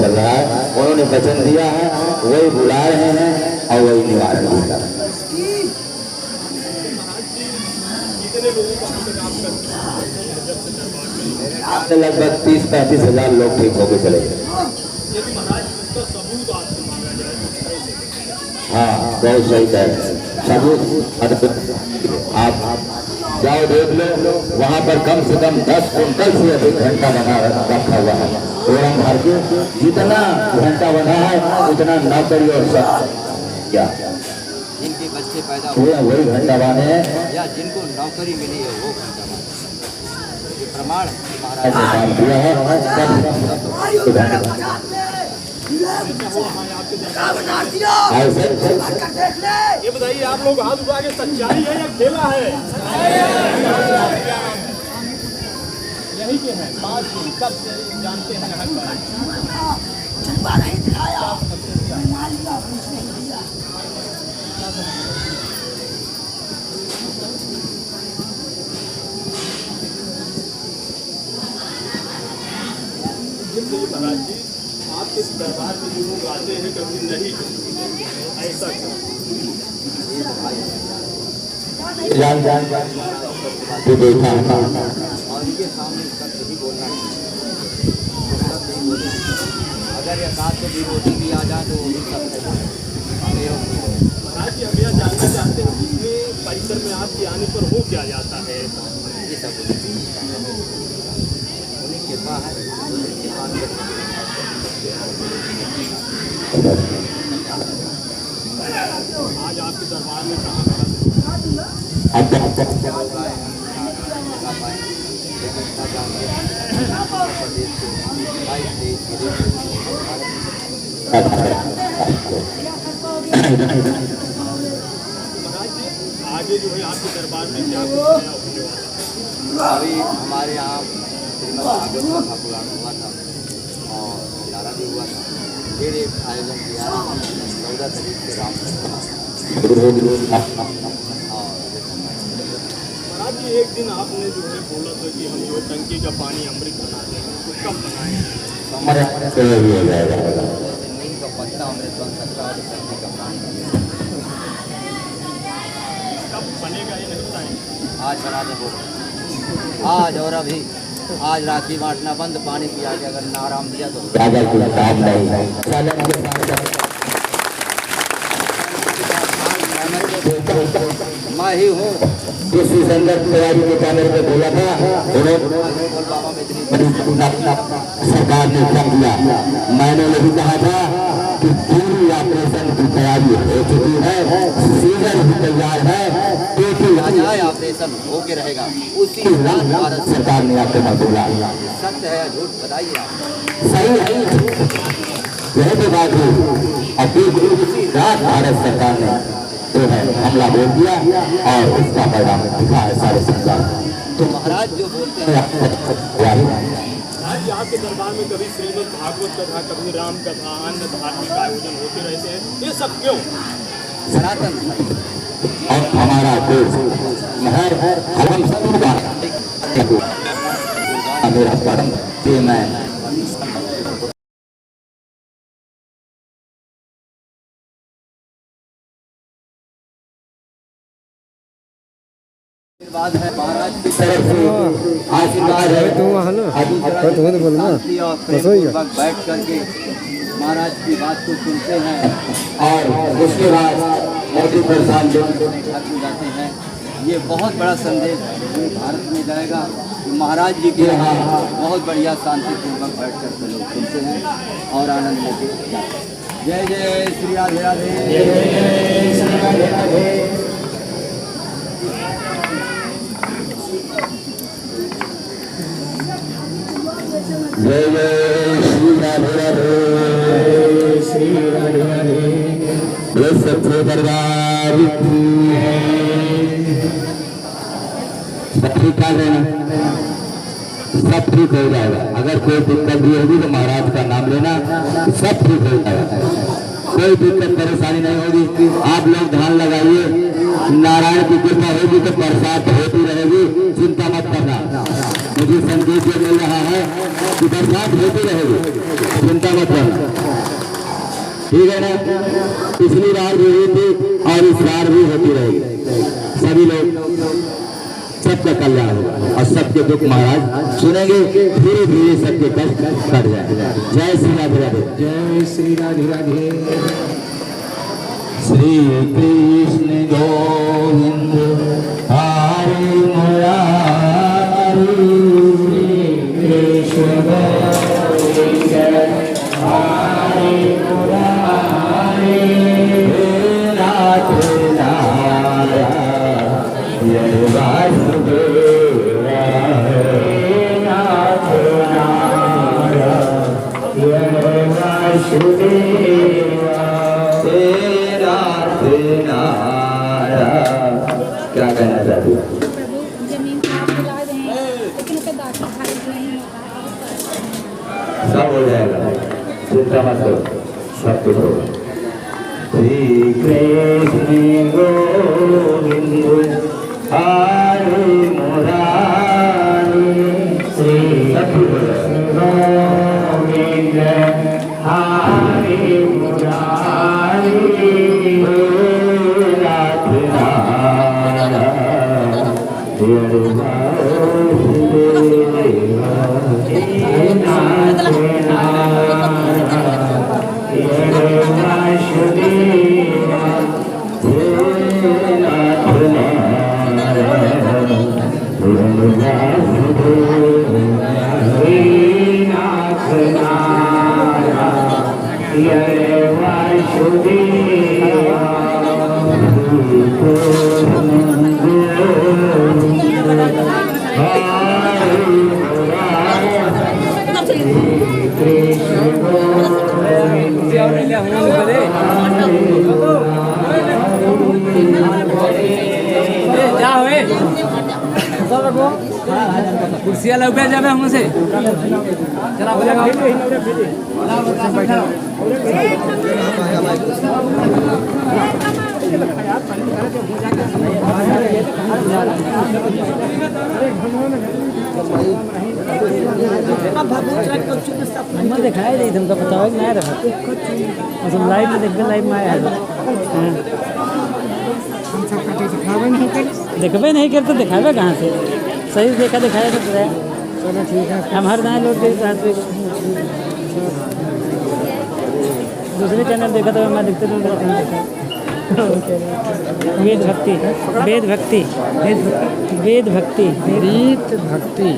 चल रहा है। उन्होंने वचन दिया है, वही बुला रहे हैं और वही निवारण भी कर रहे हैं। लगभग 30-35 हजार लोग ठीक होकर चले गए। हाँ, बहुत सही कह रहे हैं। सबूत आप जाओ देख लो, वहाँ पर कम से कम 10 कुंटल से अधिक घंटा बना रखा हुआ है। ओरम भर के जितना घंटा बना है उतना नौकरी और सब क्या जिनके बच्चे पैदा हुए वही घंटा बने हैं, या जिनको नौकरी मिली है वो घंटा बने। ये प्रमाण महाराज ने काम किया है। ये बताइए, आप लोग हाथ उठा के सच्चाई है या खेला है? यही के हैं 5 दिन कब से जानते हैं महाराज जी, आपके दरबार में जो लोग आते हैं कभी नहीं ऐसा जान जो देखा है और इनके सामने सब यही बोलना चाहिए। अगर ये साथ को विभूति भी आ जाए तो वो भी सब महाराज जी, हम यह जानना चाहते हैं इसमें परिसर में आपके आने पर हो क्या जाता है? ये सब उन्हीं कृपा है। आज आपके दरबार में कहाँ आगे जो है आपके दरबार में क्या होने वाला? अभी हमारे यहाँ श्रीमद भागवत कथा पुराण हुआ था और भंडारा भी हुआ था। फिर एक आयोजन किया 14 तारीख से राम महाराज जी, एक दिन आपने जो है बोला था कि हम जो टंकी का पानी अमृत बना देंगे, तो कब बनाएंगे? नीम का पत्ता अमृत बन सकता है, टंकी का पानी कब बनेगा ये नहीं बताएंगे? आज बना दे आज। और अभी आज राखी बांटना बंद, पानी पिया के अगर ना आराम दिया तो मैं ही हूँ। इसी संदर्भ तैयारी के चैनल पे बोला था, सरकार ने क्या किया। मैंने नहीं कहा था कि पूरी ऑपरेशन की तैयारी हो चुकी है, सीजन भी तैयार है, ऑपरेशन होके रहेगा। उसी रात भारत सरकार ने आपके पास बोला। सत्य है या झूठ बताइए आप। सही है, यह तो बात है। अभी उसी रात भारत सरकार ने जो है हमला बोल दिया और उसका परिणाम दिखा है सारे संसार। तो महाराज जो बोलते हैं आज आपके दरबार में कभी श्रीमद भागवत कथा, कभी राम कथा, अन्य धार्मिक आयोजन होते रहते हैं, ये सब क्यों? सनातन और हमारा देश महर हम सबका मेरा परम प्रेम है। बात है महाराज की तरफ से आशीर्वाद है। बैठ करके महाराज की बात को सुनते हैं और उसके बाद मोदी प्रधान जाते हैं। ये बहुत बड़ा संदेश पूरे भारत में जाएगा। महाराज जी के यहाँ बहुत बढ़िया शांतिपूर्वक बैठ कर लोग सुनते हैं और आनंद लेते हैं। जय जय श्री राधे राधे, जय श्री राधे राधे। जय जय श्री राधे राधे, श्री राधे राधे। ये सच्चे दरबार की सब ठीक ठाक है ना? सब ठीक हो जाएगा। अगर कोई दिक्कत भी होगी तो महाराज का नाम लेना, सब ठीक हो जाएगा। कोई दिक्कत परेशानी नहीं होगी। आप लोग ध्यान लगाइए, नारायण की कृपा होगी तो बरसात होती रहेगी, चिंता मत करना। मुझे संदेश ये मिल रहा है कि बरसात होती रहेगी, चिंता मत करना, ठीक है ना। पिछली बार भी हुई थी और इस बार भी होती रहेगी। सभी लोग सबका कल्याण होगा और सबके दुख महाराज सुनेंगे, धीरे धीरे सबके कष्ट कट जाए। जय श्री राधे राधे, जय श्री राधे राधे। श्री कृष्ण गोविंद हरे मुरारी, कृष्ण गोविंद हरे मुरारी, नाथ नारायण वासुदेव, नाथ नारायण वासुदेव, क्या कहना चाहती है? जमीन आप दिला रहे हैं लेकिन उसका दाखिल खारिज नहीं होता। सब हो जाएगा, चिंता मत करो, सब कुछ होगा। श्री कृष्ण गोविंद हरे मुरारी, श्री कृष्ण गोविंद हरे मुरारी, नाथ नारायण कुर्सियाँ लौके जाबे हमसे चला हमने दिखाया नहीं तुमको पता है नहीं रहा मतलब लाइव में देखते लाइव में आया है देखबे नहीं करते दिखावे कहाँ से सही देखा दिखाया तो चलो ठीक है हम हर नए लोग दूसरे चैनल देखा तो मैं देखते तो वेद भक्ति वेद भक्ति वेद भक्ति वेद भक्ति